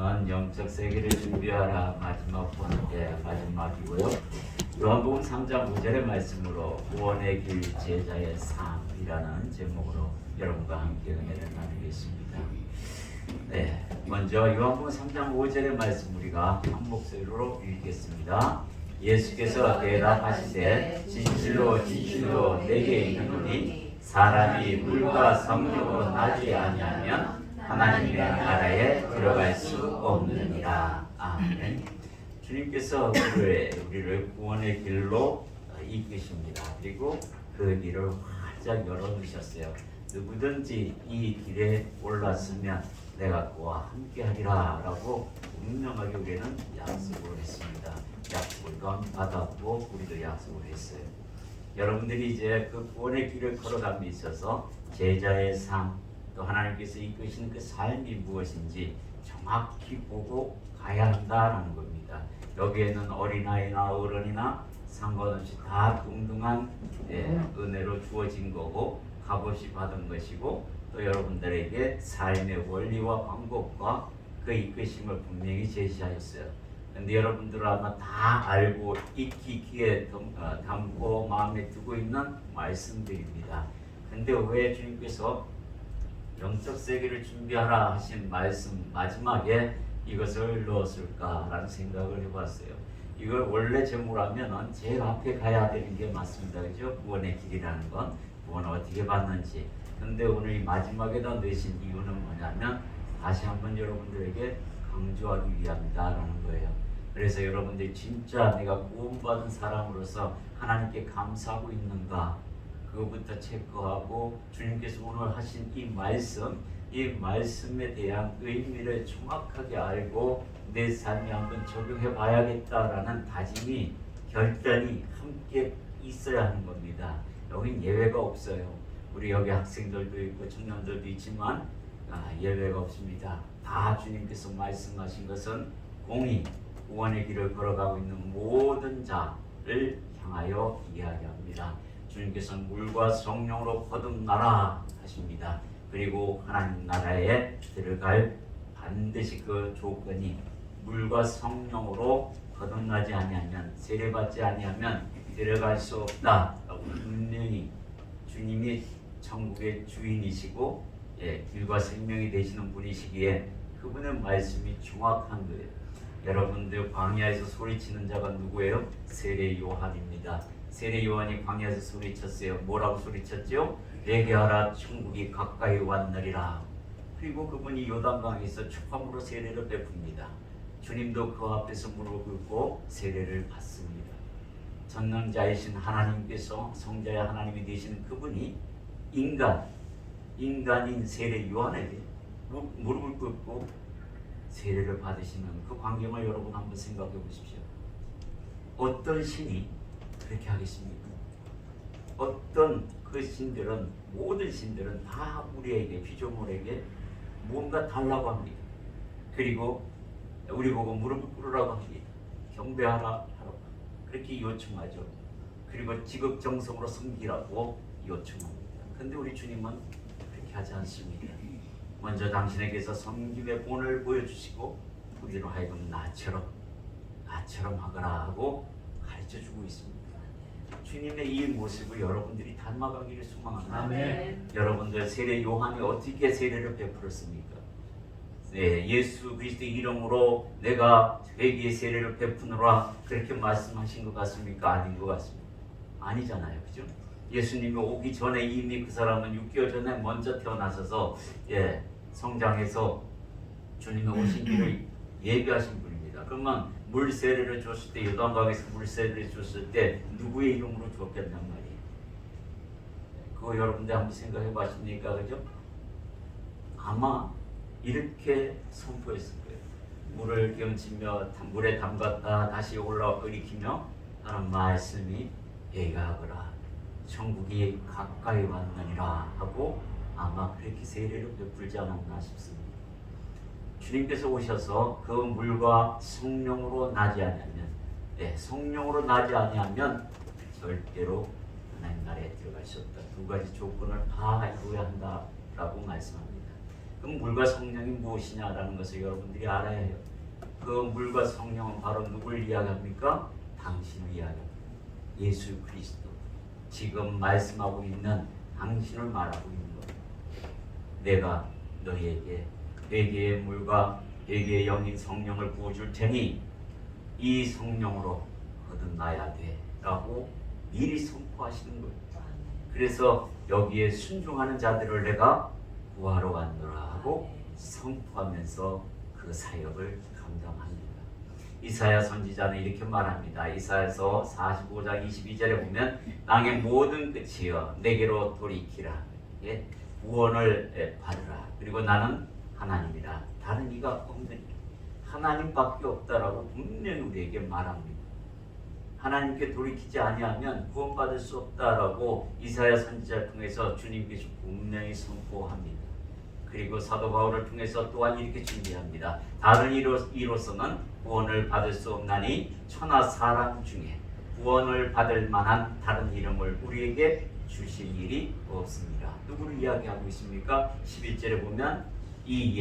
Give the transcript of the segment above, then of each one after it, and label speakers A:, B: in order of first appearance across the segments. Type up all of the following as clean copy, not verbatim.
A: 말씀은 영적 세계를 준비하라 마지막 번째 마지막이고요. 요한복음 3장 5절의 말씀으로 구원의 길 제자의 삶이라는 제목으로 여러분과 함께 은혜를 나누겠습니다. 네, 먼저 요한복음 3장 5절의 말씀 우리가 한 목소리로 읽겠습니다. 예수께서 대답하시되 진실로 진실로 내게 이르노니 사람이 물과 성령으로 나지 아니하면 하나님의 나라에 들어갈 수 없느니라. 아멘. 주님께서 우리를 구원의 길로 이끄십니다. 그리고 그 길을 활짝 열어두셨어요. 누구든지 이 길에 올랐으면 내가 그와 함께하리라 라고 분명하게 우리는 약속을 했습니다. 약속을 받았고 우리도 약속을 했어요. 여러분들이 이제 그 구원의 길을 걸어감에 있어서 제자의 삶, 또 하나님께서 이끄시는 그 삶이 무엇인지 정확히 보고 가야 한다라는 겁니다. 여기에는 어린아이나 어른이나 상관없이 다 동등한 은혜로 주어진 거고 값없이 받은 것이고, 또 여러분들에게 삶의 원리와 방법과 그 이끄심을 분명히 제시하였어요. 근데 여러분들은 아마 다 알고 익히 귀에 담고 마음에 두고 있는 말씀들입니다. 근데 왜 주님께서 영적 세계를 준비하라 하신 말씀 마지막에 이것을 넣었을까라는 생각을 해봤어요. 이걸 원래 제목으로면 제일 앞에 가야 되는 게 맞습니다. 그죠? 구원의 길이라는 건 구원을 어떻게 받는지. 근데 오늘 이 마지막에다 넣으신 이유는 뭐냐면 다시 한번 여러분들에게 강조하기 위함이다라는 거예요. 그래서 여러분들이 진짜 내가 구원받은 사람으로서 하나님께 감사하고 있는가, 그거부터 체크하고 주님께서 오늘 하신 이 말씀에 대한 의미를 정확하게 알고 내 삶에 한번 적용해 봐야겠다라는 다짐이, 결단이 함께 있어야 하는 겁니다. 여긴 예외가 없어요. 우리 여기 학생들도 있고 청년들도 있지만 예외가 없습니다. 다 주님께서 말씀하신 것은 공의, 구원의 길을 걸어가고 있는 모든 자를 향하여 이야기합니다. 주님께서는 물과 성령으로 거듭나라 하십니다. 그리고 하나님 나라에 들어갈 반드시 그 조건이 물과 성령으로 거듭나지 아니하면, 세례받지 아니하면 들어갈 수 없다라고 분명히 주님이 천국의 주인이시고 길과 생명이 되시는 분이시기에 그분의 말씀이 정확한 거예요. 여러분들 광야에서 소리치는 자가 누구예요? 세례 요한입니다. 세례 요한이 광야에서 소리쳤어요. 뭐라고 소리쳤죠? 회개하라, 천국이 가까이 왔느니라. 그리고 그분이 요단강에서 축함으로 세례를 베풉니다. 주님도 그 앞에서 무릎을 꿇고 세례를 받습니다. 전능자이신 하나님께서, 성자의 하나님이 되시는 그분이 인간인 세례 요한에게 무릎을 꿇고 세례를 받으시는 그 광경을 여러분 한번 생각해 보십시오. 어떤 신이 그렇게 하겠습니까? 어떤 그 신들은, 모든 신들은 다 우리에게, 피조물에게 뭔가 달라고 합니다. 그리고 우리 보고 무릎을 꿇으라고 합니다. 경배하라 하라고 그렇게 요청하죠. 그리고 지극정성으로 섬기라고 요청합니다. 근데 우리 주님은 그렇게 하지 않습니다. 먼저 당신에게서 섬김의 본을 보여주시고 우리로 하여금 나처럼 하거라 하고 가르쳐주고 있습니다. 주님의 이 모습을 여러분들이 닮아가기를 소망합니다.
B: 아멘.
A: 여러분들 세례 요한이 어떻게 세례를 베풀었습니까? 예수 그리스도의 이름으로 내가 회개의 세례를 베푸노라 그렇게 말씀하신 것 같습니까? 아닌 것 같습니다. 아니잖아요, 그죠? 예수님이 오기 전에 이미 그 사람은 6개월 전에 먼저 태어나셔서 성장해서 주님의 오신 길을 예비하신 분입니다. 그러면 물 세례를 줬을 때, 요단강에서 물 세례를 줬을 때 누구의 이름으로 줬겠단 말이에요. 그거 여러분들 한번 생각해 보십니까? 그죠? 아마 이렇게 선포했을 거예요. 물을 끼얹으며 물에 담갔다 다시 올라와 일으키며 하는 말씀이 회개하거라, 천국이 가까이 왔느니라 하고 아마 그렇게 세례를 베풀지 않았나 싶습니다. 주님께서 오셔서 그 물과 성령으로 나지 아니하면, 성령으로 나지 아니하면 절대로 하나님 나라에 들어갈 수 없다. 두 가지 조건을 다 이루어야 한다라고 말씀합니다. 그럼 물과 성령이 무엇이냐라는 것을 여러분들이 알아야 해요. 그 물과 성령은 바로 누굴 이야기합니까? 당신을 이야기합니다. 예수 그리스도. 지금 말씀하고 있는 당신을 말하고 있는 겁니다. 내가 너희에게 네 개의 물과 네 개의 영인 성령을 부어줄 테니 이 성령으로 거듭나야 돼 라고 미리 선포하시는 거예요. 그래서 여기에 순종하는 자들을 내가 구하러 왔노라 하고 선포하면서 그 사역을 감당합니다. 이사야 선지자는 이렇게 말합니다. 이사야서 45장 22절에 보면 땅의 모든 끝이여 내게로 돌이키라. 예? 구원을 받으라. 그리고 나는 하나님이라. 다른 이가 없느니 하나님밖에 없다라고 분명히 우리에게 말합니다. 하나님께 돌이키지 아니하면 구원받을 수 없다라고 이사야 선지자를 통해서 주님께서 분명히 선포합니다. 그리고 사도 바울을 통해서 또한 이렇게 준비합니다. 다른 이로서는 구원을 받을 수 없나니 천하 사람 중에 구원을 받을 만한 다른 이름을 우리에게 주실 일이 없습니다. 누구를 이야기하고 있습니까? 11절에 보면 이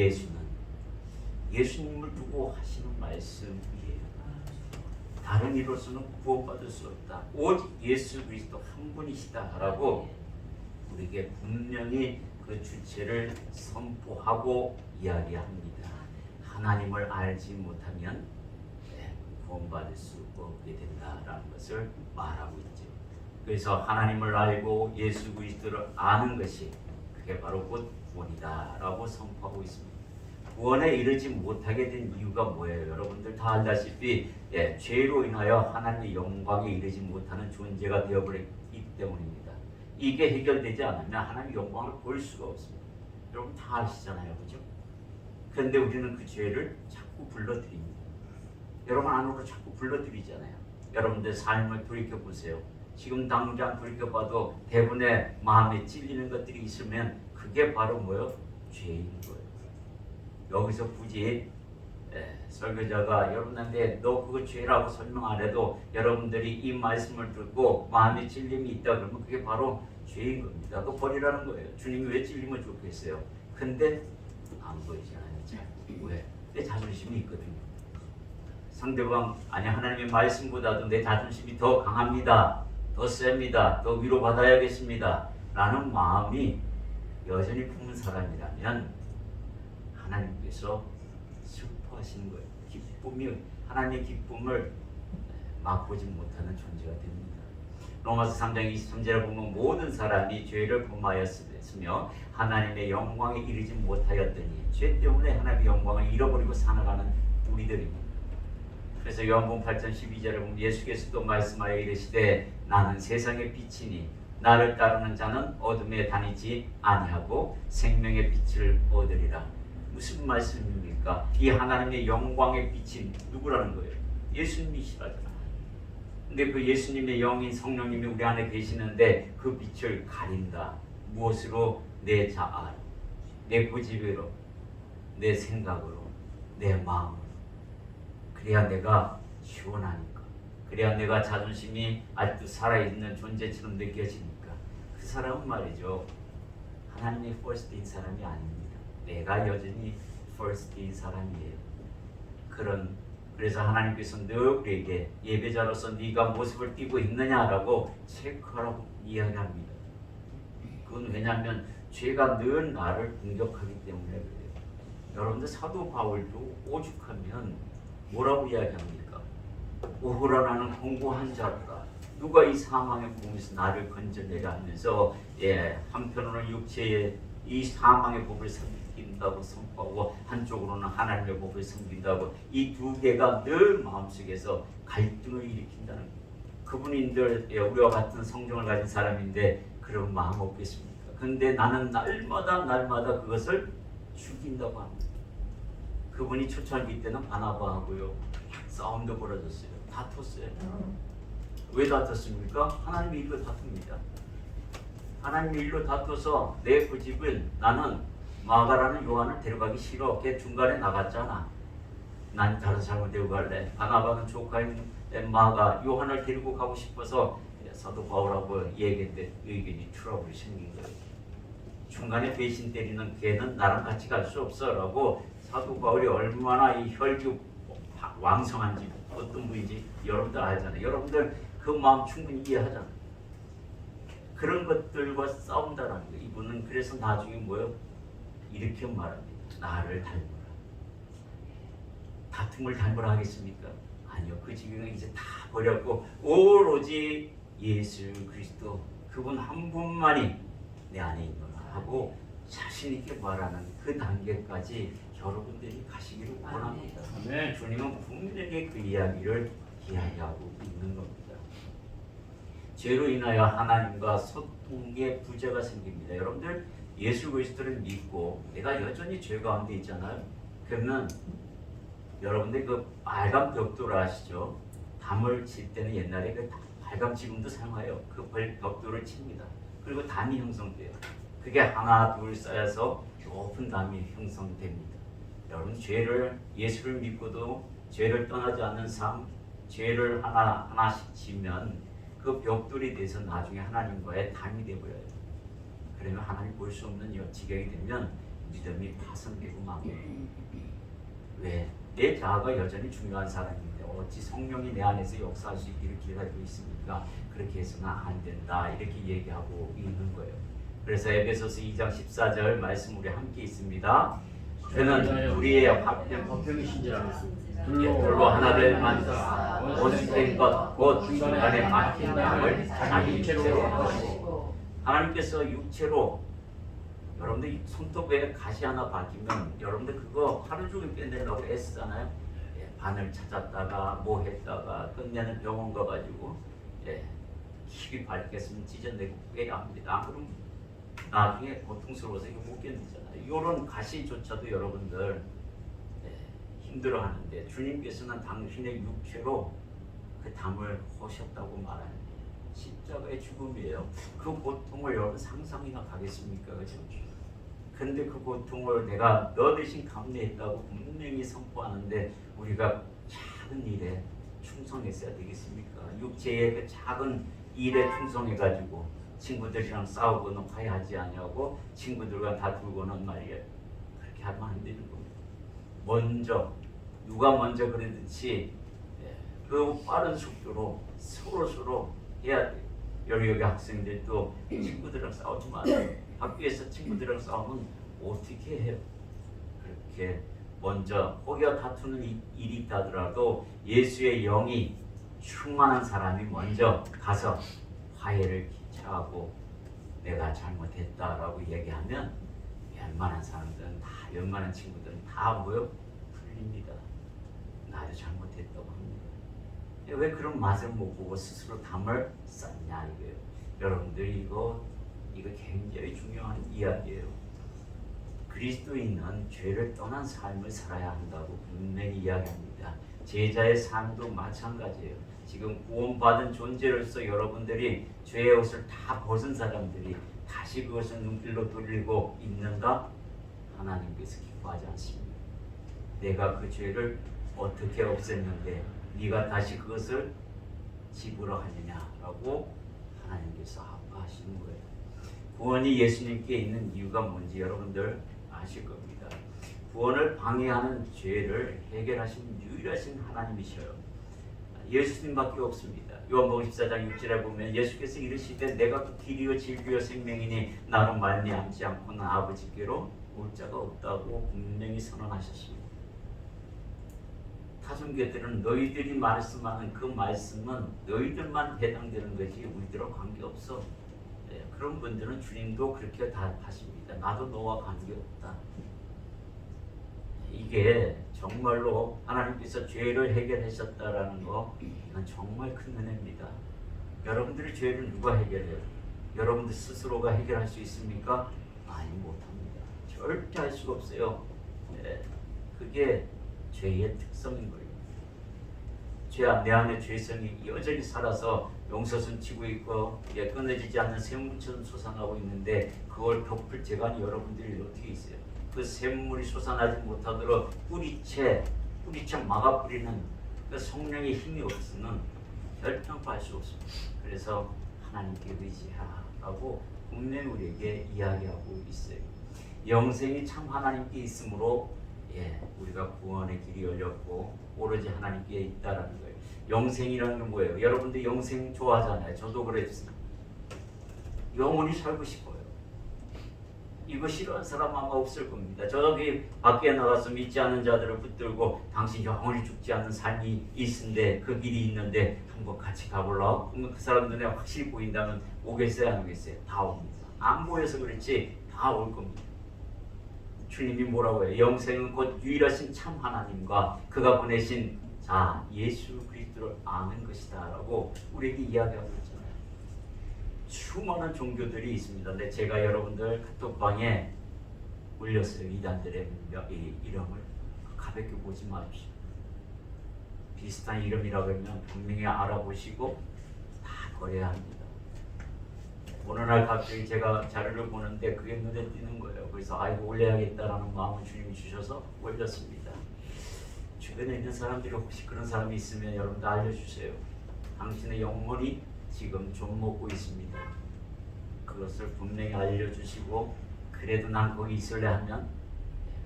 A: 예수님을 두고 하시는 말씀이에요. 다른 이로서는 구원받을 수 없다. 오직 예수 그리스도 한 분이시다라고 우리에게 분명히 그 주체를 선포하고 이야기합니다. 하나님을 알지 못하면 구원받을 수 없게 된다라는 것을 말하고 있죠. 그래서 하나님을 알고 예수 그리스도를 아는 것이 그게 바로 곧 구원이다라고 선포하고 있습니다. 구원에 이르지 못하게 된 이유가 뭐예요? 여러분들 다 알다시피 죄로 인하여 하나님의 영광에 이르지 못하는 존재가 되어버렸기 때문입니다. 이게 해결되지 않으면 하나님의 영광을 볼 수가 없습니다. 여러분 다 아시잖아요, 그죠? 그런데 우리는 그 죄를 자꾸 불러들입니다. 여러분 안으로 자꾸 불러들이잖아요. 여러분들 삶을 돌이켜보세요. 지금 당장 돌이켜봐도 대부분의 마음에 찔리는 것들이 있으면 그게 바로 뭐예요? 죄인 거예요. 여기서 굳이 설교자가 여러분한테 너 그거 죄라고 설명 안 해도 여러분들이 이 말씀을 듣고 마음에 찔림이 있다 그러면 그게 바로 죄인 겁니다. 그거 버리라는 거예요. 주님이 왜 찔리면 좋겠어요? 근데 안 보이잖아요. 왜? 내 자존심이 있거든요. 상대방 하나님의 말씀보다도 내 자존심이 더 강합니다. 더 셉니다. 더 위로받아야겠습니다. 라는 마음이 여전히 품은 사람이라면 하나님께서 슬퍼하시는 거예요. 하나님의 기쁨을 맛보지 못하는 존재가 됩니다. 로마서 3장 23절에 보면 모든 사람이 죄를 범하였으며 하나님의 영광에 이르지 못하였더니 죄 때문에 하나님의 영광을 잃어버리고 살아가는 우리들입니다. 그래서 요한복음 8장 12절에 보면 예수께서도 말씀하여 이르시되 나는 세상의 빛이니 나를 따르는 자는 어둠에 다니지 아니하고 생명의 빛을 얻으리라. 무슨 말씀입니까? 이 하나님의 영광의 빛이 누구라는 거예요? 예수님이시라잖아요. 근데 그 예수님의 영인 성령님이 우리 안에 계시는데 그 빛을 가린다. 무엇으로? 내 자아, 내 고집으로, 내 생각으로, 내 마음으로. 그래야 내가 시원하니까. 그래야 내가 자존심이 아직도 살아있는 존재처럼 느껴지니까. 그 사람은 말이죠. 하나님의 first인 사람이 아닙니다. 내가 여전히 first인 사람이에요. 그래서 하나님께서 늘 우리에게 예배자로서 네가 모습을 띠고 있느냐라고 체크하라고 이야기합니다. 그건 왜냐하면 죄가 늘 나를 공격하기 때문에 그래요. 여러분들 사도 바울도 오죽하면 뭐라고 이야기합니까? 오호라 나는 공고한 자로다. 누가 이 사망의 몸에서 나를 건져내려 하면서 한편으로는 육체의 이 사망의 법을 섬긴다고 선포하고 한쪽으로는 하나님의 법을 섬긴다고 이 두 개가 늘 마음속에서 갈등을 일으킨다는 거예요. 그분이 늘 우리와 같은 성정을 가진 사람인데 그런 마음 없겠습니까? 근데 나는 날마다 그것을 죽인다고 합니다. 그분이 초창기 때는 바나바하고요 싸움도 벌어졌어요. 다퉜어요. 왜 다퉜습니까? 하나님의 일로 다툽니다. 하나님의 일로 다퉈서 내 고집을 나는 마가라는 요한을 데려가기 싫어. 걔 중간에 나갔잖아. 난 다른 사람을 데리고 갈래. 바나바는 조카인 마가 요한을 데리고 가고 싶어서 사도 바울하고 얘기했는데 의견이 트러블이 생긴 거예요. 중간에 배신 때리는 걔는 나랑 같이 갈 수 없어라고 사도 바울이 얼마나 이 혈기 왕성한지 어떤 분인지 여러분들 알잖아요. 여러분들 그 마음 충분히 이해하잖아요. 그런 것들과 싸운다는 거예요. 이분은 그래서 나중에 뭐요? 이렇게 말합니다. 나를 닮으라. 다툼을 닮으라 하겠습니까? 아니요. 그 지경은 이제 다 버렸고 오로지 예수 그리스도 그분 한 분만이 내 안에 있노라 하고 자신 있게 말하는 그 단계까지 여러분들이 가시기를 원합니다.
B: 네.
A: 주님은 분명히 그 이야기를 이야기하고 있는 겁니다. 죄로 인하여 하나님과 소통의 부재가 생깁니다. 여러분들 예수 그리스도를 믿고 내가 여전히 죄 가운데 있잖아요. 그러면 여러분들 그 빨간 벽돌 아시죠? 담을 칠 때는 옛날에 그 빨간 지금도 사용해요. 그 벽돌을 칩니다. 그리고 담이 형성돼요. 그게 하나 둘 쌓여서 높은 담이 형성됩니다. 여러분 죄를 예수를 믿고도 죄를 떠나지 않는 삶, 죄를 하나씩 지면 그 벽돌이 돼서 나중에 하나님과의 담이 되어버려요. 그러면 하나님 볼 수 없는 지경이 되면 믿음이 파손되고 망해요. 왜? 내 자아가 여전히 중요한 사람인데 어찌 성령이 내 안에서 역사할 수 있기를 기다리고 있습니까? 그렇게 해서는 안 된다 이렇게 얘기하고 있는 거예요. 그래서 에베소서 2장 14절 말씀 우리 함께 있습니다. 저는 우리의
B: 화평이신지라
A: 돌로 하나를 만드사 원수된 것 곧 중간에 막힌 양을 자기 육체로 하시고 하나님께서 육체로 여러분들 손톱에 가시 하나 박히면 여러분들 그거 하루 종일 빼내려고 애쓰잖아요. 바늘 찾았다가 뭐 했다가 끝내는 병원 가가지고 깊이 밝겠으면 찢어내고 빼야 합니다. 그럼 나중에 고통스러워서 이거 못 견디잖아요. 이런 가시조차도 여러분들 힘들어하는데 주님께서는 당신의 육체로 그 담을 허셨다고 말하는 십자가의 죽음이에요. 그 고통을 여러분 상상이나 가겠습니까? 그렇죠? 근데 그 고통을 내가 너 대신 감내했다고 분명히 선포하는데 우리가 작은 일에 충성했어야 되겠습니까? 육체의 그 작은 일에 충성해가지고 친구들이랑 싸우고는 화해하지 아니하고 친구들과 다투고는 말이에요. 그렇게 하면 안 되는 겁니다. 먼저 누가 먼저 그랬듯이 그 빠른 속도로 서로 해야 돼요. 여기 학생들도 친구들이랑 싸우지 말아요. 학교에서 친구들이랑 싸우면 어떻게 해요? 그렇게 먼저 혹여 다투는 일이 있다더라도 예수의 영이 충만한 사람이 먼저 가서 화해를 기차하고 내가 잘못했다라고 얘기하면 웬만한 사람들은 다 웬만한 친구들은 다 뭐요? 풀립니다. 나도 잘못했다고 합니다. 왜 그런 맛을 못 보고 스스로 담을 쌓냐 이거예요. 여러분들 이거 굉장히 중요한 이야기예요. 그리스도인은 죄를 떠난 삶을 살아야 한다고 분명히 이야기합니다. 제자의 삶도 마찬가지예요. 지금 구원받은 존재로서 여러분들이 죄의 옷을 다 벗은 사람들이 다시 그것을 눈길로 돌리고 있는가? 하나님께서 기뻐하지 않습니다. 내가 그 죄를 어떻게 없앴는데 네가 다시 그것을 지불어 하느냐라고 하나님께서 아파하시는 거예요. 구원이 예수님께 있는 이유가 뭔지 여러분들 아실 겁니다. 구원을 방해하는 죄를 해결하신 유일하신 하나님이셔요. 예수님밖에 없습니다. 요한복음 14장 6절에 보면 예수께서 이르시되 내가 그 길이요 진리요 생명이니 나로 말미암지 않고는 아버지께로 올 자가 없다고 분명히 선언하셨습니다. 타종교들은 너희들이 말씀하는 그 말씀은 너희들만 해당되는 거지 우리들과 관계없어. 그런 분들은 주님도 그렇게 다 하십니다. 나도 너와 관계없다. 이게 정말로 하나님께서 죄를 해결하셨다라는 거 이건 정말 큰 은혜입니다. 여러분들의 죄를 누가 해결해요? 여러분들 스스로가 해결할 수 있습니까? 아니 못합니다. 절대 할 수가 없어요. 그게 죄의 특성인 거예요. 내 안에 죄성이 여전히 살아서 용서선 치고 있고 끊어지지 않는 샘물처럼 솟아나고 있는데 그걸 덮을 재간이 여러분들이 어떻게 있어요? 그 샘물이 솟아나지 못하도록 뿌리채 막아 뿌리는 그 성령의 힘이 없으면 결단할 수 없습니다. 그래서 하나님께 의지하라고 분명히 우리에게 이야기하고 있어요. 영생이 참 하나님께 있으므로 우리가 구원의 길이 열렸고 오로지 하나님께 있다라는 거예요. 영생이라는 건 뭐예요? 여러분들 영생 좋아하잖아요. 저도 그랬어요. 영원히 살고 싶어요. 이거 싫어하는 사람 아마 없을 겁니다. 저기 밖에 나가서 믿지 않는 자들을 붙들고 당신 영원히 죽지 않는 삶이 있는데 그 길이 있는데 한번 같이 가볼라? 그러면 그 사람 눈에 확실히 보인다면 오겠어요? 안 오겠어요? 다 옵니다. 안 보여서 그렇지 다 올 겁니다. 주님이 뭐라고 해요? 영생은 곧 유일하신 참 하나님과 그가 보내신 자 예수 그리스도를 아는 것이다 라고 우리에게 이야기하고 있잖아요. 수많은 종교들이 있습니다. 근데 제가 여러분들 카톡방에 올렸어요. 이단들의 이름을 가볍게 보지 마십시오. 비슷한 이름이라고 하면 분명히 알아보시고 다 거래해야 합니다. 어느 날 갑자기 제가 자료를 보는데 그게 눈에 띄는 거예요. 그래서 아이고 올려야겠다라는 마음을 주님이 주셔서 올렸습니다. 주변에 있는 사람들이 혹시 그런 사람이 있으면 여러분들 알려주세요. 당신의 영혼이 지금 좀 먹고 있습니다. 그것을 분명히 알려주시고 그래도 난 거기 있을래 하면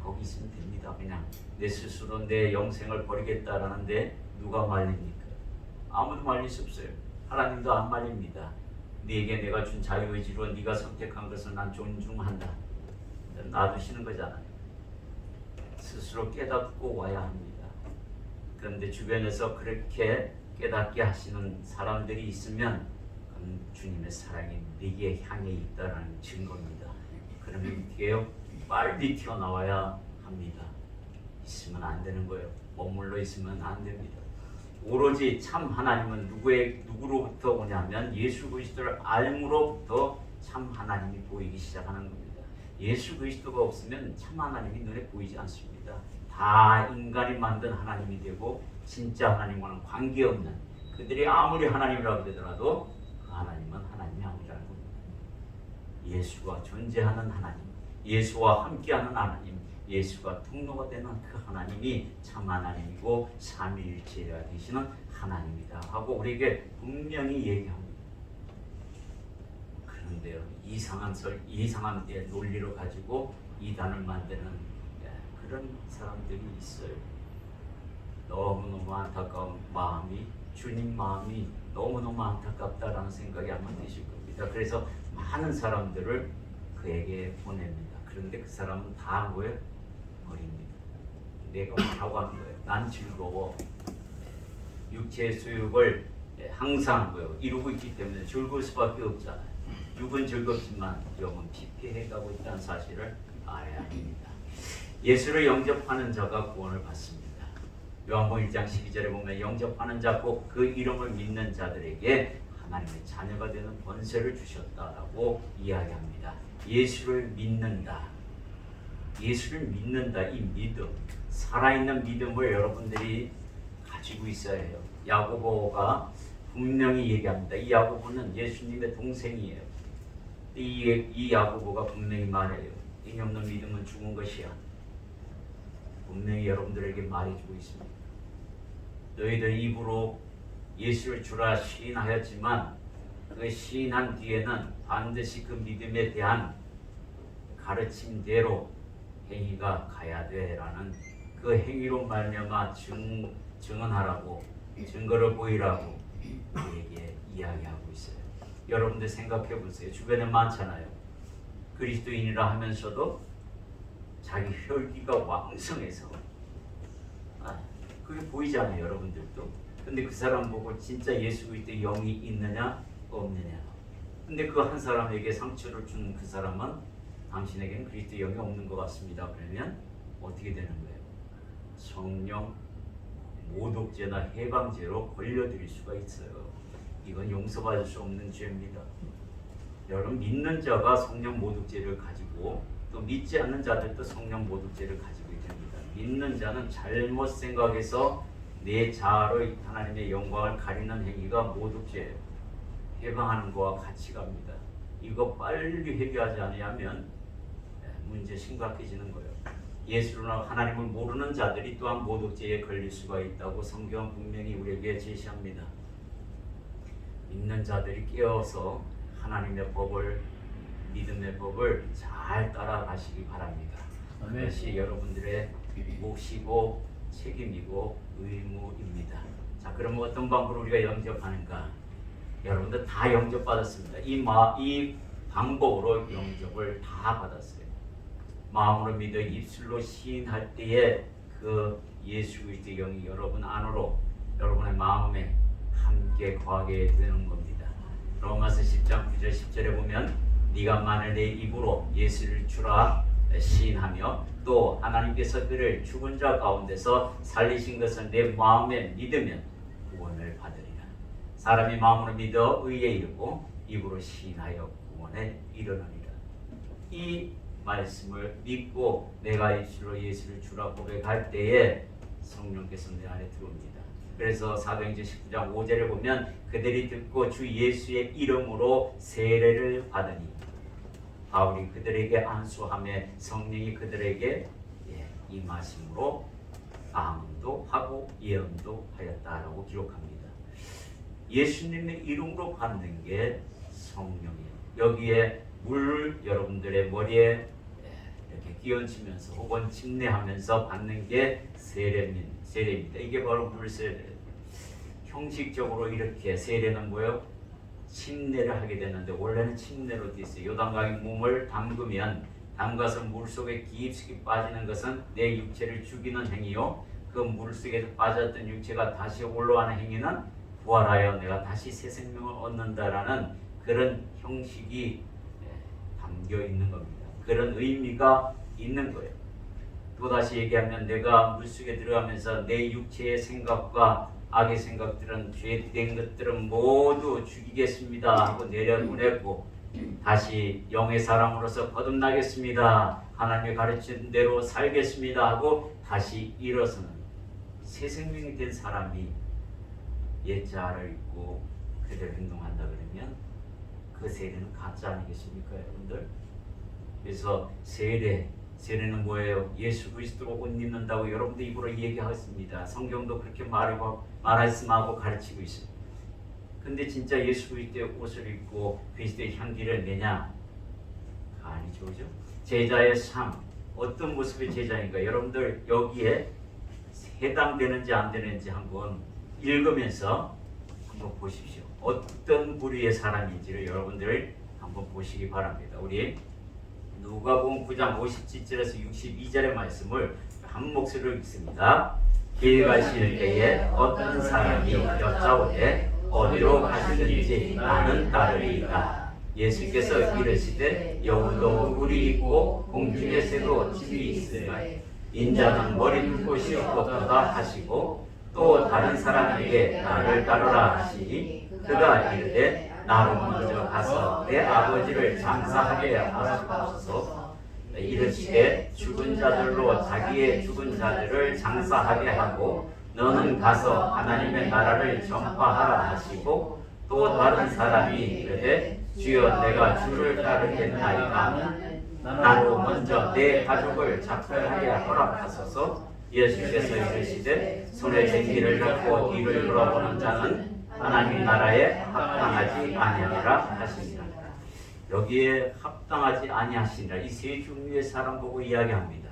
A: 거기 있으면 됩니다. 그냥 내 스스로 내 영생을 버리겠다라는데 누가 말립니까? 아무도 말릴 수 없어요. 하나님도 안 말립니다. 네게 내가 준 자유의지로 네가 선택한 것을 난 존중한다. 놔두시는 거잖아요. 스스로 깨닫고 와야 합니다. 그런데 주변에서 그렇게 깨닫게 하시는 사람들이 있으면 그건 주님의 사랑이 네게 향해 있다는 증거입니다. 그러면 어떻게 해요? 빨리 튀어나와야 합니다. 있으면 안 되는 거예요. 머물러 있으면 안 됩니다. 오로지 참 하나님은 누구로부터 오냐면 예수 그리스도를 알므로부터 참 하나님이 보이기 시작하는 겁니다. 예수 그리스도가 없으면 참 하나님이 눈에 보이지 않습니다. 다 인간이 만든 하나님이 되고 진짜 하나님과는 관계없는 그들이 아무리 하나님이라고 하더라도 그 하나님은 하나님이 아니라는 겁니다. 예수가 존재하는 하나님, 예수와 함께하는 하나님, 예수가 통로가 되는 그 하나님이 참 하나님이고 삼위일체가 되시는 하나님이다 하고 우리에게 분명히 얘기합니다. 그런데요, 이상한 논리로 가지고 이단을 만드는 그런 사람들이 있어요. 너무너무 안타까운 마음이 주님 마음이 너무너무 안타깝다라는 생각이 아마 드실 겁니다. 그래서 많은 사람들을 그에게 보냅니다. 그런데 그 사람은 다 뭐예요? 버립니다. 내가 뭐라고 하는 거예요? 난 즐거워. 육체의 수욕을 항상 이루고 있기 때문에 즐거울 수밖에 없잖아요. 육은 즐겁지만 영은 피폐해가고 있다는 사실을 알아야 합니다. 예수를 영접하는 자가 구원을 받습니다. 요한복음 1장 12절에 보면 영접하는 자 곧 그 이름을 믿는 자들에게 하나님의 자녀가 되는 권세를 주셨다라고 이야기합니다. 예수를 믿는다. 예수를 믿는다. 이 믿음, 살아있는 믿음을 여러분들이 가지고 있어야 해요. 야고보가 분명히 얘기합니다. 이 야고보는 예수님의 동생이에요. 이 야고보가 분명히 말해요. 이 없는 믿음은 죽은 것이야. 분명히 여러분들에게 말해주고 있습니다. 너희들 입으로 예수를 주라 시인하였지만 그 시인한 뒤에는 반드시 그 믿음에 대한 가르침대로 행위가 가야 돼라는 그 행위로 말미암아 증언하라고 증거를 보이라고 우리에게 이야기하고 있어요. 여러분들 생각해 보세요. 주변에 많잖아요. 그리스도인이라 하면서도 자기 혈기가 왕성해서 그게 보이잖아요. 여러분들도. 근데 그 사람 보고 진짜 예수 그리스도의 영이 있느냐 없느냐. 근데 그 한 사람에게 상처를 준 그 사람은 당신에게는 그리스도 영이 없는 것 같습니다. 그러면 어떻게 되는 거예요? 성령 모독죄나 해방죄로 걸려들일 수가 있어요. 이건 용서받을 수 없는 죄입니다. 여러분 믿는 자가 성령 모독죄를 가지고 또 믿지 않는 자들도 성령 모독죄를 가지고 있습니다. 믿는 자는 잘못 생각해서 내 자아로 하나님의 영광을 가리는 행위가 모독죄예요. 해방하는 거와 같이 갑니다. 이거 빨리 해결하지 않으면 문제 심각해지는 거예요. 예수나 하나님을 모르는 자들이 또한 모독죄에 걸릴 수가 있다고 성경은 분명히 우리에게 제시합니다. 믿는 자들이 깨어서 하나님의 법을 믿음의 법을 잘 따라가시기 바랍니다.
B: 아멘.
A: 그것이 여러분들의 몫이고 책임이고 의무입니다. 자, 그러면 어떤 방법으로 우리가 영접하는가? 여러분들 다 영접받았습니다. 이 방법으로 영접을 다 받았어요. 마음으로 믿어 입술로 시인할 때에 그 예수 그리스도의 영이 여러분 안으로 여러분의 마음에 함께 거하게 되는 겁니다. 로마서 10장 9절 10절에 보면 네가 만일 내 입으로 예수를 주라 시인하며 또 하나님께서 그를 죽은 자 가운데서 살리신 것을 내 마음에 믿으면 구원을 받으리라. 사람이 마음으로 믿어 의에 이르고 입으로 시인하여 구원에 이르느니라. 이 말씀을 믿고 내가 입술로 예수를 주라 고백할 때에 성령께서 내 안에 들어옵니다. 그래서 사도행전 19장 5절에 보면 그들이 듣고 주 예수의 이름으로 세례를 받으니 바울이 그들에게 안수하며 성령이 그들에게 임하심으로 암도 하고 예언도 하였다라고 기록합니다. 예수님의 이름으로 받는 게 성령이에요. 여기에 물 여러분들의 머리에 이렇게 끼얹으면서 혹은 침례하면서 받는 게 세례입니다. 이게 바로 물세례. 형식적으로 이렇게 세례는 뭐예요? 침례를 하게 되는데 원래는 침례로 되어 있어요. 요단강에 몸을 담가서 물속에 깊숙이 빠지는 것은 내 육체를 죽이는 행위요. 그 물속에서 빠졌던 육체가 다시 올라가는 행위는 부활하여 내가 다시 새 생명을 얻는다라는 그런 형식이 담겨 있는 겁니다. 그런 의미가 있는 거예요. 또다시 얘기하면 내가 물속에 들어가면서 내 육체의 생각과 악의 생각들은 죄된 것들은 모두 죽이겠습니다 하고 내려보냈고 다시 영의 사람으로서 거듭나겠습니다. 하나님이 가르친 대로 살겠습니다 하고 다시 일어서는 새 생명이 된 사람이 옛자를 잊고 그대로 행동한다 그러면 그 세례는 가짜 아니겠습니까 여러분들? 그래서 세례는 뭐예요? 예수 그리스도로 옷 입는다고 여러분들 입으로 얘기하겠습니다. 성경도 그렇게 말씀하고 가르치고 있습니다. 근데 진짜 예수 그리스도의 옷을 입고 그리스도의 향기를 내냐? 아니죠, 그죠? 제자의 삶, 어떤 모습의 제자인가? 여러분들 여기에 해당되는지 안 되는지 한번 읽으면서 한번 보십시오. 어떤 부류의 사람인지를 여러분들 한번 보시기 바랍니다. 우리 누가복음 9장 57절에서 62절의 말씀을 한 목소리로 읽습니다. 길 가실 때에 어떤 사람이 여짜오되 어디로 가시든지 나는 따르리이다. 예수께서 이르시되 여우도 굴이 있고 공중에서도 집이 있으니 인자는 머리 둘 곳이 없도다 하시고 또 다른 사람에게 나를 따르라 하시니 그가 이르되 나로 먼저 가서 내 아버지를 장사하게 하옵소서. 이르시되 죽은 자들로 자기의 죽은 자들을 장사하게 하고 너는 가서 하나님의 나라를 전파하라 하시고 또 다른 사람이 이르되 주여 내가 주를 따르겠나이다. 나로 먼저 내 가족을 작별하게 허락하소서. 예수께서 이르시되 손에 쟁기를 잡고 뒤를 돌아보는 자는 하나님 나라에 합당하지 아니하리라 하시니라. 여기에 합당하지 아니하시니라 이 세 종류의 사람 보고 이야기합니다.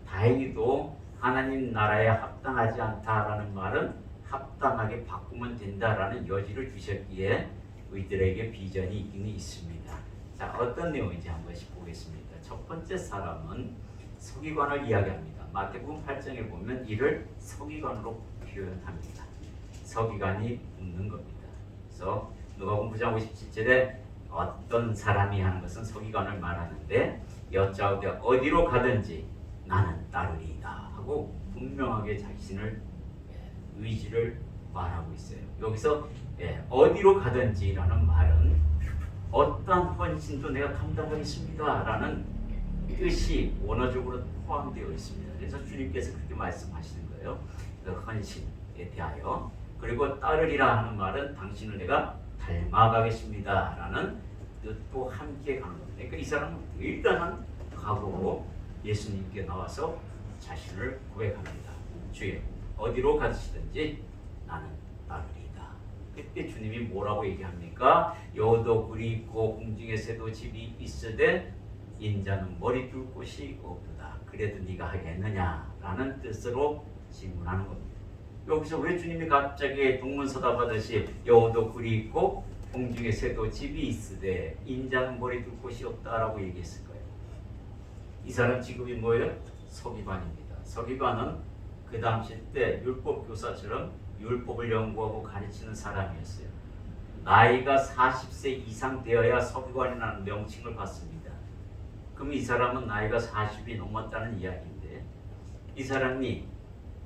A: 다행히도 하나님 나라에 합당하지 않다라는 말은 합당하게 바꾸면 된다라는 여지를 주셨기에 우리들에게 비전이 있기는 있습니다. 자, 어떤 내용인지 한 번씩 보겠습니다. 첫 번째 사람은 서기관을 이야기합니다. 마태복음 8장에 보면 이를 서기관으로 표현합니다. 서기관이 묻는 겁니다. 그래서 누가복음 9장 57절에 어떤 사람이 하는 것은 서기관을 말하는데 여짜오되 어디로 가든지 나는 따르리이다 하고 분명하게 자신을 의지를 말하고 있어요. 여기서 어디로 가든지라는 말은 어떤 헌신도 내가 감당하겠습니다 라는 뜻이 원어적으로 포함되어 있습니다. 그래서 주님께서 그렇게 말씀하시는 거예요. 그 헌신에 대하여. 그리고 따르리라 하는 말은 당신을 내가 닮아가겠습니다 라는 뜻도 함께 가는 겁니다. 그러니까 이 사람은 일단은 각오로 예수님께 나와서 자신을 고백합니다. 주여 어디로 가시든지 나는 따르리이다. 그때 주님이 뭐라고 얘기합니까? 여도 굴이 있고 궁중에 새도 집이 있으되 인자는 머리 둘 곳이 없도다. 그래도 네가 하겠느냐? 라는 뜻으로 질문하는 겁니다. 여기서 왜 주님이 갑자기 동문서답하듯이 여도 굴이 있고 궁중에 새도 집이 있으되 인자는 머리 둘 곳이 없다라고 얘기했을 거예요. 이 사람 직업이 뭐예요? 서기관입니다. 서기관은 그 당시 때 율법 교사처럼 율법을 연구하고 가르치는 사람이었어요. 나이가 40세 이상 되어야 서기관이라는 명칭을 받습니다. 그럼 이 사람은 나이가 40이 넘었다는 이야기인데, 이 사람이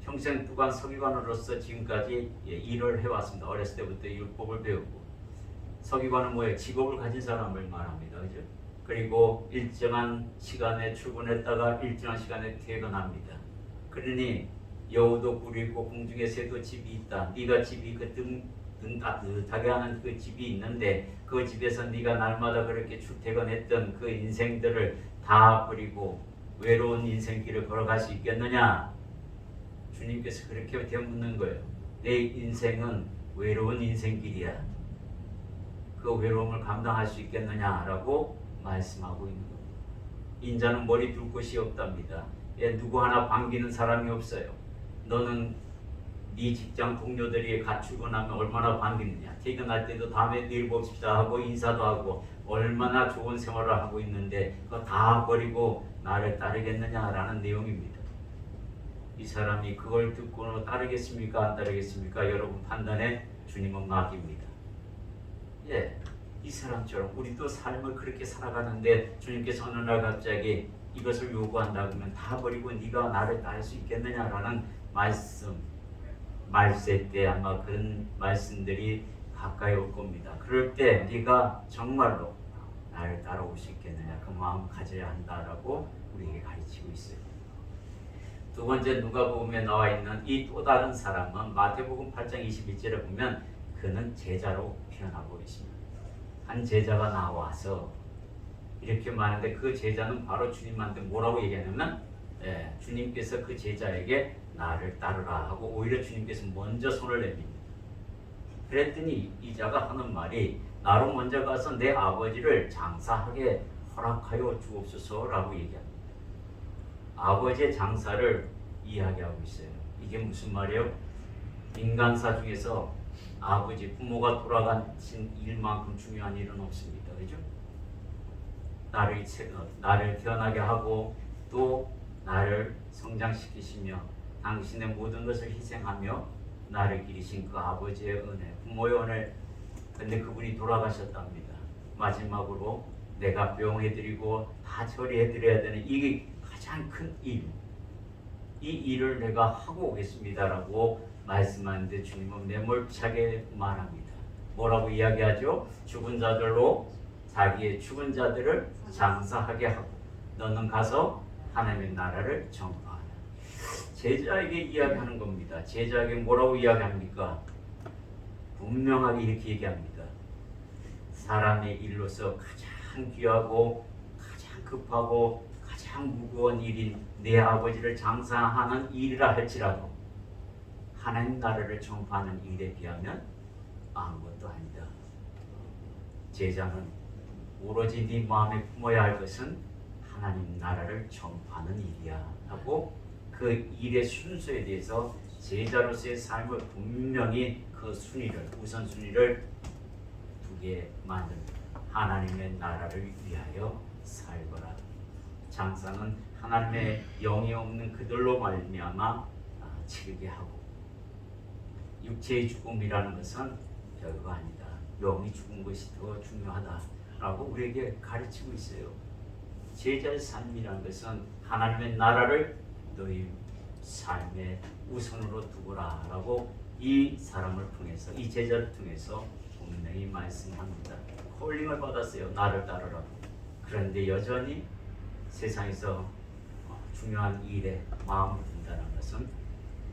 A: 평생 동안 서기관으로서 지금까지 일을 해왔습니다. 어렸을 때부터 율법을 배우고. 서기관은 뭐예요? 직업을 가진 사람을 말합니다. 그죠? 그리고 일정한 시간에 출근했다가 일정한 시간에 퇴근합니다. 그러니 여우도 굴이 있고 궁중에 새도 집이 있다. 네가 집이 그 등 따뜻하게 하는 그 집이 있는데 그 집에서 네가 날마다 그렇게 출퇴근했던 그 인생들을 다 버리고 외로운 인생길을 걸어갈 수 있겠느냐? 주님께서 그렇게 되묻는 거예요. 내 인생은 외로운 인생길이야. 그 외로움을 감당할 수 있겠느냐라고 말씀하고 있는 겁니다. 인자는 머리 둘 곳이 없답니다. 누구 하나 반기는 사람이 없어요. 너는 네 직장 동료들이 같이 출근하면 얼마나 반기느냐. 퇴근할 때도 다음에 내일 봅시다 하고 인사도 하고 얼마나 좋은 생활을 하고 있는데 그거 다 버리고 나를 따르겠느냐라는 내용입니다. 이 사람이 그걸 듣고 따르겠습니까? 안 따르겠습니까? 여러분 판단에 주님은 맡깁니다. 이 사람처럼 우리도 삶을 그렇게 살아가는데 주님께서 어느 날 갑자기 이것을 요구한다 그러면 다 버리고 네가 나를 따를 수 있겠느냐라는 말세 때 아마 그런 말씀들이 가까이 올 겁니다. 그럴 때 네가 정말로 나를 따라올 수 있겠느냐 그 마음 가져야 한다라고 우리에게 가르치고 있어요. 두 번째 누가복음에 나와 있는 이 또 다른 사람은 마태복음 8장 21절에 보면 그는 제자로 표현하고 있습니다. 한 제자가 나와서 이렇게 말하는데 그 제자는 바로 주님한테 뭐라고 얘기하냐면 주님께서 그 제자에게 나를 따르라 하고 오히려 주님께서 먼저 손을 내밉니다. 그랬더니 이 자가 하는 말이 나로 먼저 가서 내 아버지를 장사하게 허락하여 주옵소서라고 얘기합니다. 아버지의 장사를 이야기하고 있어요. 이게 무슨 말이에요? 인간사 중에서 아버지, 부모가 돌아가신 일만큼 중요한 일은 없습니다. 그죠? 나를 태어나게 하고 또 나를 성장시키시며 당신의 모든 것을 희생하며 나를 기리신 그 아버지의 은혜, 부모의 은혜. 근데 그분이 돌아가셨답니다. 마지막으로 내가 병해드리고 다 처리해드려야 되는 이게 가장 큰 일. 이 일을 내가 하고 오겠습니다라고 말씀하는데 주님은 매몰차게 말합니다. 뭐라고 이야기하죠? 죽은 자들로 자기의 죽은 자들을 장사하게 하고 너는 가서 하나님의 나라를 전파하라. 제자에게 이야기하는 겁니다. 제자에게 뭐라고 이야기합니까? 분명하게 이렇게 얘기합니다. 사람의 일로서 가장 귀하고 가장 급하고 가장 무거운 일인 내 아버지를 장사하는 일이라 할지라도 하나님 나라를 전파하는 일에 비하면 아무것도 아니다. 제자는 오로지 네 마음에 품어야 할 것은 하나님 나라를 전파하는 일이야 하고 그 일의 순서에 대해서 제자로서의 삶을 분명히 그 순위를 우선순위를 두게 만듭니다. 하나님의 나라를 위하여 살거라. 장사는 하나님의 영이 없는 그들로 말미암아 치르게 하고 육체의 죽음이라는 것은 별거 아니다. 영이 죽은 것이 더 중요하다라고 우리에게 가르치고 있어요. 제자의 삶이라는 것은 하나님의 나라를 너희 삶의 우선으로 두거라라고 이 사람을 통해서 이 제자를 통해서 분명히 말씀합니다. 콜링을 받았어요. 나를 따르라고. 그런데 여전히 세상에서 중요한 일에 마음을 둔다는 것은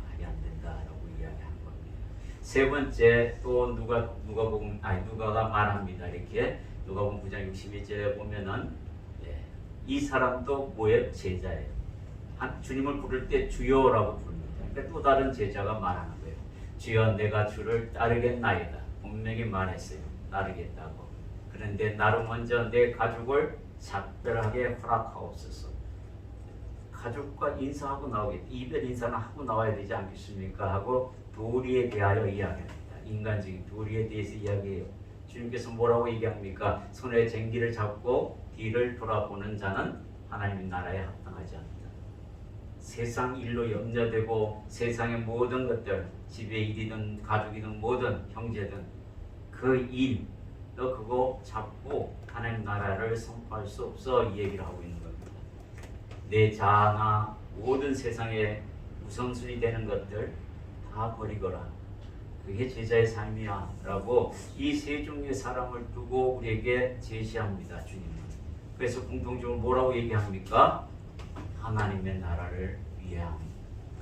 A: 말이 안 된다라고 이야기하는 겁니다. 세 번째 또 누가가 말합니다. 이렇게 누가복음 9장 61절에 보면은 이 사람도 뭐예요? 제자예요. 주님을 부를 때 주여라고 부릅니다. 그러니까 또 다른 제자가 말하는 거예요. 주여 내가 주를 따르겠나이다. 분명히 말했어요. 따르겠다고. 그런데 나로 먼저 내 가족을 작별하게 허락하옵소서. 가족과 인사하고 나오겠다. 이별 인사는 하고 나와야 되지 않겠습니까? 하고 도리에 대하여 이야기합니다. 인간적인 도리에 대해서 이야기해요. 주님께서 뭐라고 얘기합니까? 손에 쟁기를 잡고 뒤를 돌아보는 자는 하나님 나라에 합당하지 않다. 세상 일로 염려되고 세상의 모든 것들, 집의 일이든 가족이든 뭐든 형제든 그 일, 너 그거 잡고 하나님 나라를 선포할 수 없어, 이 얘기를 하고 있는 겁니다. 내 자아나 모든 세상의 우선순위 되는 것들 다 버리거라. 그게 제자의 삶이야 라고 이 세 종류의 사람을 두고 우리에게 제시합니다. 주님은. 그래서 공통적으로 뭐라고 얘기합니까? 하나님의 나라를 위함.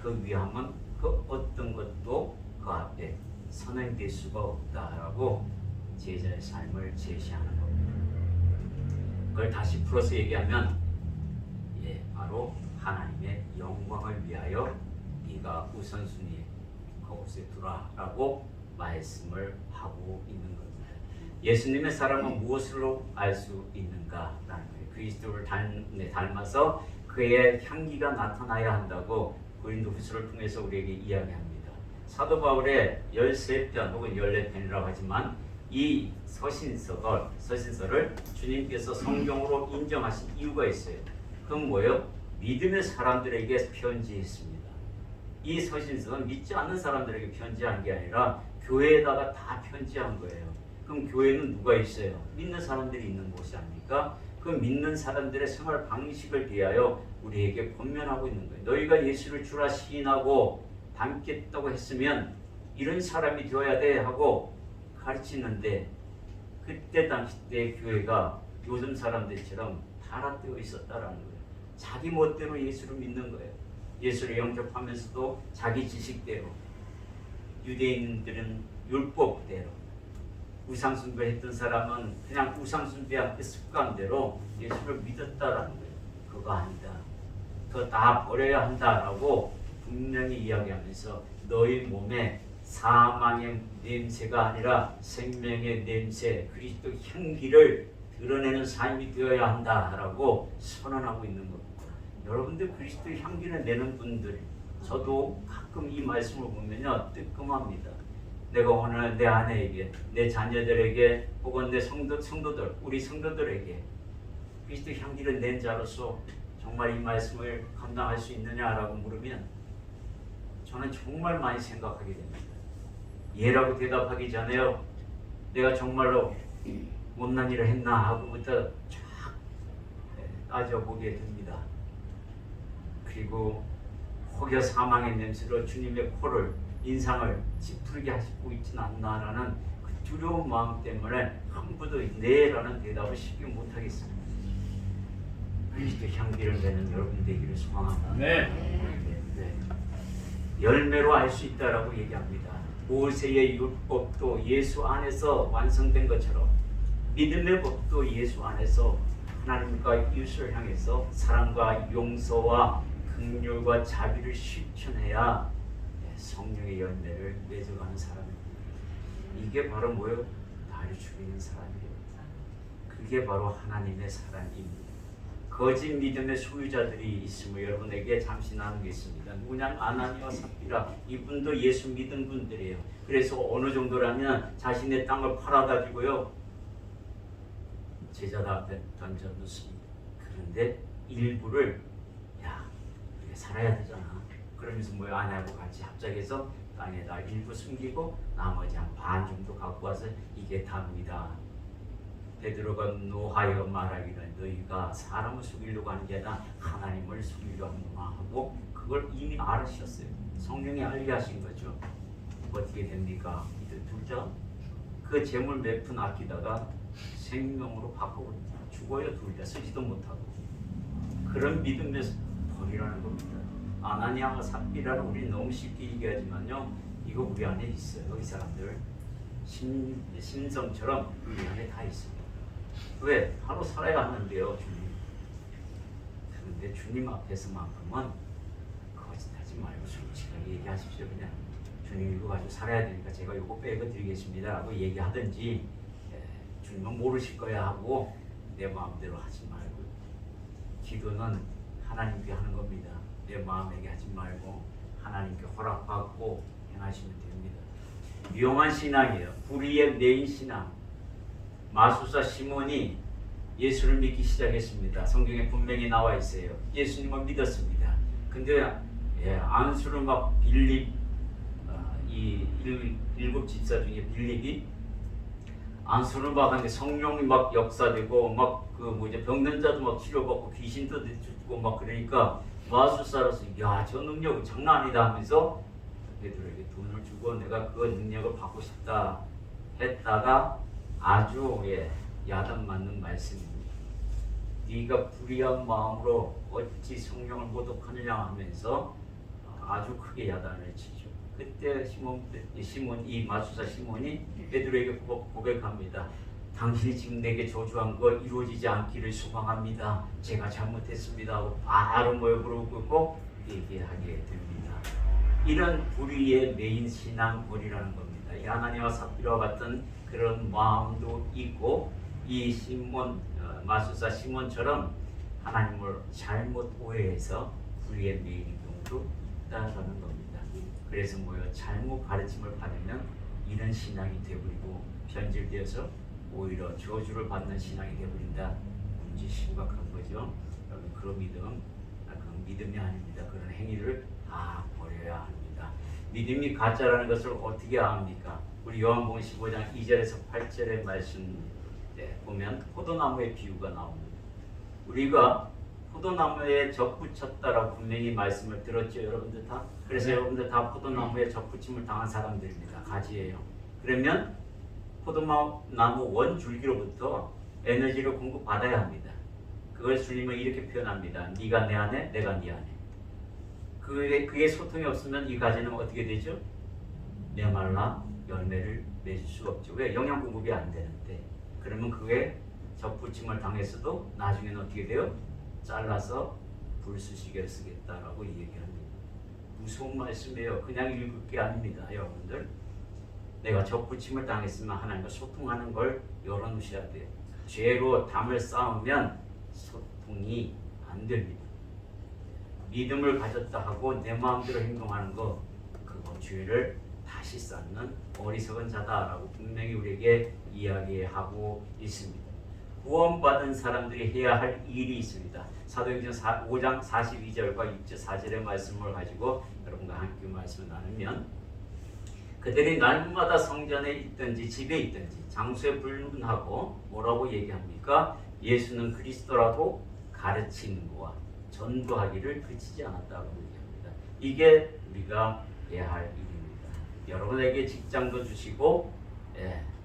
A: 그 위함은 그 어떤 것도 그 앞에 선행될 수가 없다라고 제자의 삶을 제시하는 겁니다. 그걸 다시 풀어서 얘기하면 바로 하나님의 영광을 위하여 네가 우선순위에 그곳에 두라라고 말씀을 하고 있는 겁니다. 예수님의 사랑은 무엇으로 알 수 있는가라는 거예요. 그리스도를 닮아서 그의 향기가 나타나야 한다고 고린도후서를 통해서 우리에게 이야기합니다. 사도 바울의 13편 혹은 14편이라고 하지만 이 서신서를 주님께서 성경으로 인정하신 이유가 있어요. 그건 뭐예요? 믿음의 사람들에게 편지했습니다. 이 서신서는 믿지 않는 사람들에게 편지한 게 아니라 교회에다가 다 편지한 거예요. 그럼 교회는 누가 있어요? 믿는 사람들이 있는 곳이 아닙니까? 그 믿는 사람들의 생활 방식을 대하여 우리에게 권면하고 있는 거예요. 너희가 예수를 주라 시인하고 닮겠다고 했으면 이런 사람이 되어야 돼 하고 가르치는데, 그때 당시 때 교회가 요즘 사람들처럼 타락되어 있었다라는 거예요. 자기 멋대로 예수를 믿는 거예요. 예수를 영접하면서도 자기 지식대로, 유대인들은 율법대로, 우상숭배했던 사람은 그냥 우상숭배한 그 습관대로 예수를 믿었다라는 거예요. 그거 아니다. 그거 다 버려야 한다라고 분명히 이야기하면서 너희 몸에 사망의 냄새가 아니라 생명의 냄새, 그리스도 향기를 드러내는 삶이 되어야 한다라고 선언하고 있는 겁니다. 여러분들 그리스도 향기를 내는 분들, 저도 가끔 이 말씀을 보면요 뜨끔합니다. 내가 오늘 내 아내에게, 내 자녀들에게, 혹은 내 성도들, 우리 성도들에게 그리스도 향기를 낸 자로서 정말 이 말씀을 감당할 수 있느냐라고 물으면 저는 정말 많이 생각하게 됩니다. 예라고 대답하기 전에요, 내가 정말로 못난 일을 했나 하고부터 쫙 따져보게 됩니다. 그리고 혹여 사망의 냄새로 주님의 코를, 인상을 찌푸리게 하시고 있지는 않나라는 그 두려운 마음 때문에 아무도 네라는 대답을 쉽게 못하겠습니다. 그리스도 향기를 내는 여러분 되기를 소망합니다. 네. 열매로 알 수 있다라고 얘기합니다. 모세의 율법도 예수 안에서 완성된 것처럼 믿음의 법도 예수 안에서 하나님과 이웃을 향해서 사랑과 용서와 긍휼과 자비를 실천해야 성령의 열매를 맺어가는 사람입니다. 이게 바로 뭐예요? 나를 죽이는 사람이에요. 그게 바로 하나님의 사랑입니다. 거짓 믿음의 소유자들이 있음을 여러분에게 잠시 나누겠습니다. 누구냐면 아나니와 삽비라, 이분도 예수 믿은 분들이에요. 그래서 어느 정도라면 자신의 땅을 팔아가지고요 제자들 앞에 던져놓습니다. 그런데 일부를 우리가 살아야 되잖아. 그러면서 뭐 아내하고 같이 합작해서 땅에다 일부 숨기고 나머지 한 반 정도 갖고 와서 이게 답니다. 베드로가 노하여 말하기를 너희가 사람을 속이려고 하는 게 아니라 하나님을 속이려 하는구나 하고 그걸 이미 알으셨어요. 성령이 알게 하신 거죠. 어떻게 됩니까? 이들 둘 다 그 재물 몇 푼 아끼다가 생명으로 바꾸고 죽어요. 둘 다 쓰지도 못하고. 그런 믿음에서 버리라는 겁니다. 아나니아와 삽비라는 우리 너무 쉽게 얘기하지만요, 이거 우리 안에 있어요. 이 사람들 심성처럼 우리 안에 다 있습니다. 왜? 바로 살아야 하는데요, 주님. 그런데 주님 앞에서만큼은 거짓하지 말고 솔직하게 얘기하십시오. 그냥 주님 이거 가지고 살아야 되니까 제가 이거 빼고 드리겠습니다 라고 얘기하든지 주님은 모르실 거야 하고 내 마음대로 하지 말고 기도는 하나님께 하는 겁니다. 내 마음에게 하지 말고 하나님께 허락받고 행하시면 됩니다. 위험한 신앙이에요. 불의에 매인 신앙. 마술사 시몬이 예수를 믿기 시작했습니다. 성경에 분명히 나와 있어요. 예수님을 믿었습니다. 근데 안수를 막 빌립 이 일곱 집사 중에 빌립이 안수를 받았는데 성령이 막 역사되고 막 병든 자도 막 치료받고 귀신도 내쫓고 막 그러니까 마술사로서 야, 저 능력은 장난 아니다 하면서 베드로에게 돈을 주고 내가 그 능력을 받고 싶다 했다가 아주 야단 맞는 말씀입니다. 네가 불의한 마음으로 어찌 성령을 모독하느냐 하면서 아주 크게 야단을 치죠. 그때 시몬 이 마술사 시몬이 베드로에게 고백합니다. 당신이 지금 내게 저주한 거 이루어지지 않기를 소망합니다. 제가 잘못했습니다 하고 바로 무릎을 꿇고 얘기하게 됩니다. 이런 불의의 메인 신앙벌이라는 겁니다. 이 하나님과 삽비라와 같은 그런 마음도 있고 이 마술사 시몬처럼 하나님을 잘못 오해해서 불의의 메인 경우도 있다는 겁니다. 그래서 잘못 가르침을 받으면 이런 신앙이 되어버리고 변질되어서 오히려 저주를 받는 신앙이 되어버린다. 문제 심각한 거죠. 여러분 그런 믿음이 아닙니다. 그런 행위를 다 버려야 합니다. 믿음이 가짜라는 것을 어떻게 압니까? 우리 요한복음 15장 2절에서 8절의 말씀 보면 포도나무의 비유가 나옵니다. 우리가 포도나무에 접붙였다라고 분명히 말씀을 들었죠, 여러분들 다. 그래서 여러분들 다 포도나무에 접붙임을 당한 사람들입니다. 가지예요. 그러면 포도나무 원줄기로부터 에너지를 공급받아야 합니다. 그걸 주님은 이렇게 표현합니다. 네가 내 안에, 내가 네 안에. 그게 소통이 없으면 이 가지는 어떻게 되죠? 메말라 열매를 맺을 수가 없죠. 왜? 영양 공급이 안 되는데. 그러면 그게 접붙임을 당했어도 나중에는 어떻게 돼요? 잘라서 불수시개를 쓰겠다라고 얘기합니다. 무서운 말씀이에요. 그냥 읽을 게 아닙니다. 여러분들 내가 접붙임을 당했으면 하나님과 소통하는 걸 열어놓으셔야 돼요. 죄로 담을 쌓으면 소통이 안 됩니다. 믿음을 가졌다 하고 내 마음대로 행동하는 거 그거 죄를 다시 쌓는 어리석은 자다라고 분명히 우리에게 이야기하고 있습니다. 구원받은 사람들이 해야 할 일이 있습니다. 사도행전 5장 42절과 6절 4절의 말씀을 가지고 여러분과 함께 말씀을 나누면 그들이 날마다 성전에 있든지 집에 있든지 장소에 불문하고 뭐라고 얘기합니까? 예수는 그리스도라고 가르치는 거와 전도하기를 그치지 않았다고 얘기합니다. 이게 우리가 해야 할 일입니다. 여러분에게 직장도 주시고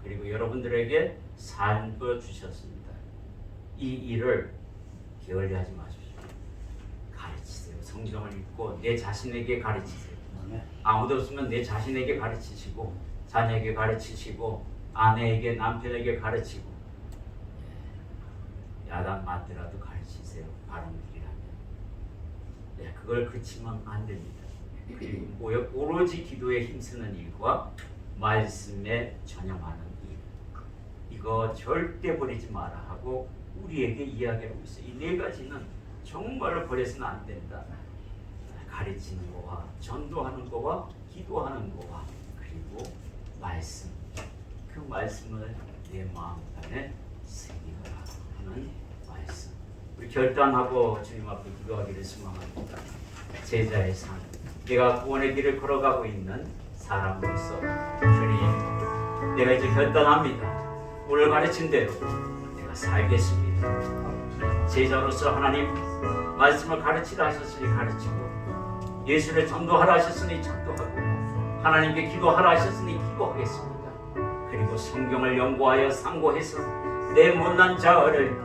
A: 그리고 여러분들에게 삶도 주셨습니다. 이 일을 게을리하지 마십시오. 가르치세요. 성경을 읽고 내 자신에게 가르치세요. 아무도 없으면 내 자신에게 가르치시고 자녀에게 가르치시고 아내에게 남편에게 가르치고 야단 맞더라도 가르치세요. 바른 길이라면. 그걸 그치면 안 됩니다. 그리고 오로지 기도에 힘쓰는 일과 말씀에 전념하는 일 이거 절대 버리지 마라 하고 우리에게 이야기하고 있어요. 이 네 가지는 정말로 버려서는 안 된다. 가르치는 거와 전도하는 거와 기도하는 거와 그리고 말씀 그 말씀을 내 마음 안에 새기라 하는 말씀 우리 결단하고 주님 앞에 기도하기를 소망합니다. 제자의 삶 내가 구원의 길을 걸어가고 있는 사람으로서 주님 내가 이제 결단합니다. 오늘 가르친 대로 내가 살겠습니다. 제자로서 하나님 말씀을 가르치라 하셨으니 가르치고 예수를 전도하라 하셨으니 전도하고 하나님께 기도하라 하셨으니 기도하겠습니다. 그리고 성경을 연구하여 상고해서 내 못난 자아를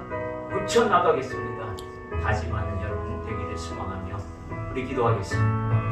A: 고쳐나가겠습니다. 다짐하는 여러분 되기를 소망하며 우리 기도하겠습니다.